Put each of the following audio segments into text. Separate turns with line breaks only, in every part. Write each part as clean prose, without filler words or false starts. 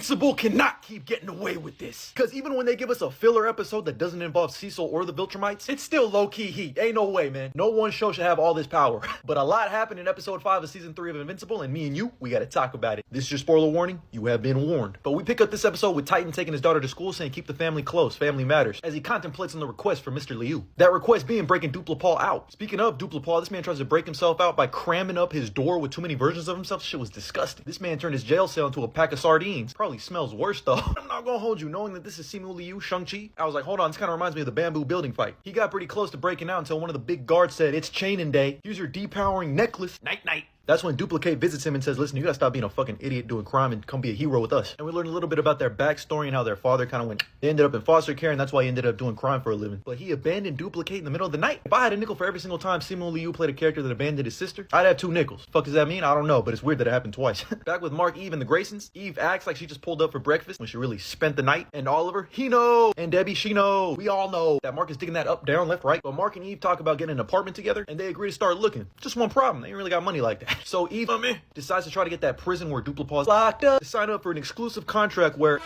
Invincible cannot keep getting away with this. Because even when they give us a filler episode that doesn't involve Cecil or the Viltrumites, it's still low-key heat. Ain't no way, man. No one show should have all this power. But a lot happened in episode 5 of season 3 of Invincible, and me and you, we gotta talk about it. This is your spoiler warning. You have been warned. But we pick up this episode with Titan taking his daughter to school saying keep the family close, family matters, as he contemplates on the request from Mr. Liu. That request being breaking Dupla Paul out. Speaking of Dupla Paul, this man tries to break himself out by cramming up his door with too many versions of himself. Shit was disgusting. This man turned his jail cell into a pack of sardines. Probably smells worse though. I'm not gonna hold you, knowing that this is Simu Liu, Shang-Chi, I was like, hold on, this kind of reminds me of the bamboo building fight. He got pretty close to breaking out until one of the big guards said, it's chaining day. Here's your depowering necklace. Night night. That's when Duplicate visits him and says, listen, you gotta stop being a fucking idiot doing crime and come be a hero with us. And we learn a little bit about their backstory and how their father kind of went, they ended up in foster care and that's why he ended up doing crime for a living. But he abandoned Duplicate in the middle of the night. If I had a nickel for every single time Simu Liu played a character that abandoned his sister, I'd have 2 nickels. Fuck does that mean? I don't know, but it's weird that it happened twice. Back with Mark, Eve, and the Graysons, Eve acts like she just pulled up for breakfast when she really spent the night. And Oliver, he knows. And Debbie, she knows. We all know that Mark is digging that up, down, left, right. But Mark and Eve talk about getting an apartment together and they agree to start looking. Just one problem, they ain't really got money like that. So Eve, decides to try to get that prison where Dupla Paul is locked up to sign up for an exclusive contract where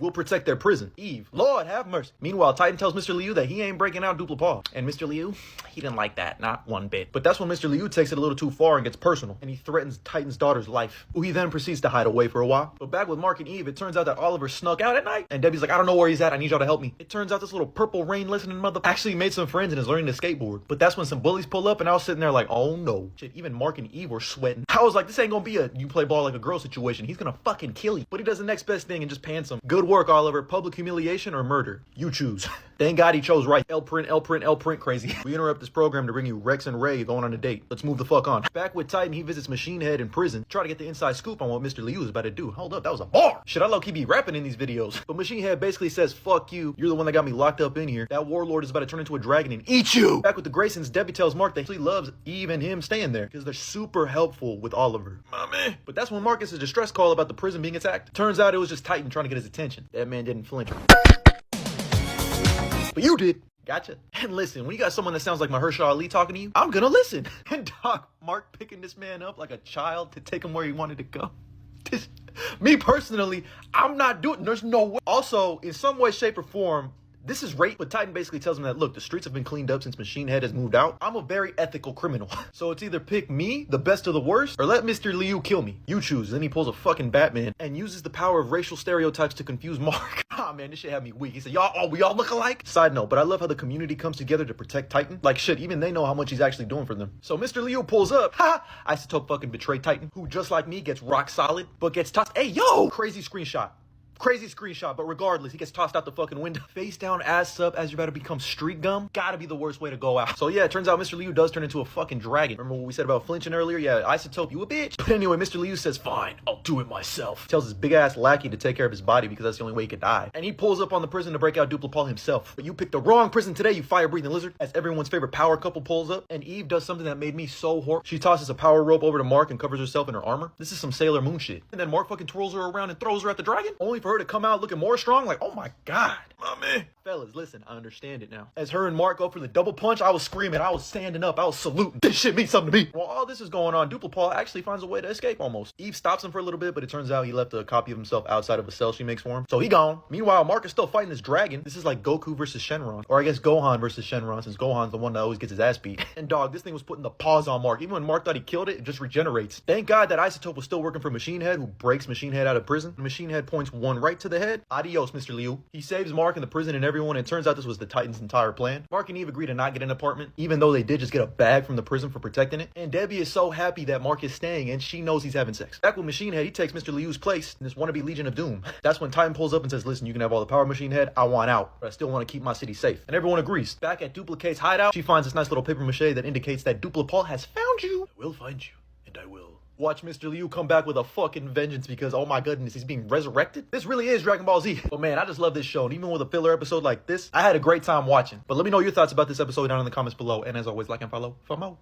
we'll protect their prison. Eve, Lord have mercy. Meanwhile, Titan tells Mr. Liu that he ain't breaking out Dupla Paul. And Mr. Liu, he didn't like that, not one bit. But that's when Mr. Liu takes it a little too far and gets personal, and he threatens Titan's daughter's life, who he then proceeds to hide away for a while. But back with Mark and Eve, it turns out that Oliver snuck out at night, and Debbie's like, I don't know where he's at, I need y'all to help me. It turns out this little purple rain listening mother actually made some friends and is learning to skateboard. But that's when some bullies pull up, and I was sitting there like, oh no. Shit, even Mark and Eve were sweating. I was like, this ain't gonna be a you play ball like a girl situation. He's gonna fucking kill you. But he does the next best thing and just pants him. Good work, Oliver. Public humiliation or murder? You choose. Thank God he chose right. L print, crazy. We interrupt this program to bring you Rex and Ray going on a date. Let's move the fuck on. Back with Titan, he visits Machine Head in prison, try to get the inside scoop on what Mr. Liu is about to do. Hold up, that was a bar. Should I low-key be rapping in these videos? But Machine Head basically says, fuck you. You're the one that got me locked up in here. That warlord is about to turn into a dragon and eat you. Back with the Graysons, Debbie tells Mark that he loves Eve and him staying there because they're super helpful with Oliver. Mommy. But that's when Mark gets a distress call about the prison being attacked. Turns out it was just Titan trying to get his attention. That man didn't flinch. But you did. Gotcha. And listen, when you got someone that sounds like Mahershala Ali talking to you, I'm gonna listen. And Doc, Mark picking this man up like a child to take him where he wanted to go. Me personally, I'm not doing, there's no way. Also, in some way, shape, or form, this is rape, but Titan basically tells him that, look, the streets have been cleaned up since Machine Head has moved out. I'm a very ethical criminal. So it's either pick me, the best of the worst, or let Mr. Liu kill me. You choose. Then he pulls a fucking Batman and uses the power of racial stereotypes to confuse Mark. Ah, man, this shit had me weak. He said, we all look alike? Side note, but I love how the community comes together to protect Titan. Like shit, even they know how much he's actually doing for them. So Mr. Liu pulls up. Ha! Isotope fucking betrayed Titan, who just like me gets rock solid, but gets tossed. Hey, yo! Crazy screenshot. Crazy screenshot, but regardless, he gets tossed out the fucking window. Face down, ass up, as you're about to become street gum. Gotta be the worst way to go out. So yeah, it turns out Mr. Liu does turn into a fucking dragon. Remember what we said about flinching earlier? Yeah, Isotope, you a bitch. But anyway, Mr. Liu says, fine, I'll do it myself. Tells his big ass lackey to take care of his body because that's the only way he could die. And he pulls up on the prison to break out Dupla Paul himself. But you picked the wrong prison today, you fire-breathing lizard. As everyone's favorite power couple pulls up, and Eve does something that made me so horny. She tosses a power rope over to Mark and covers herself in her armor. This is some Sailor Moon shit. And then Mark fucking twirls her around and throws her at the dragon, only for her to come out looking more strong, like, oh my god. Mommy. Fellas, listen, I understand it now. As her and Mark go for the double punch, I was screaming, I was standing up, I was saluting. This shit means something to me. While all this is going on, Dupla Paul actually finds a way to escape almost. Eve stops him for a little bit, but it turns out he left a copy of himself outside of a cell she makes for him. So he gone. Meanwhile, Mark is still fighting this dragon. This is like Goku versus Shenron. Or I guess Gohan versus Shenron, since Gohan's the one that always gets his ass beat. And dog, this thing was putting the paws on Mark. Even when Mark thought he killed it, it just regenerates. Thank God that Isotope was still working for Machine Head, who breaks Machine Head out of prison. Machine Head points one right to the head. Adios, Mr. Liu. He saves Mark and the prison and everyone, and it turns out this was the Titan's entire plan. Mark and Eve agree to not get an apartment, even though they did just get a bag from the prison for protecting it. And Debbie is so happy that Mark is staying, and she knows he's having sex. Back with Machine Head, he takes Mr. Liu's place in this wannabe Legion of Doom. That's when Titan pulls up and says, listen, you can have all the power, Machine Head. I want out, but I still want to keep my city safe. And everyone agrees. Back at Duplicate's hideout, she finds this nice little paper mache that indicates that Dupla Paul has found you. I will find you, and I will. Watch Mr. Liu come back with a fucking vengeance because, oh my goodness, he's being resurrected. This really is Dragon Ball Z. But man, I just love this show. And even with a filler episode like this, I had a great time watching. But let me know your thoughts about this episode down in the comments below. And as always, like and follow for more.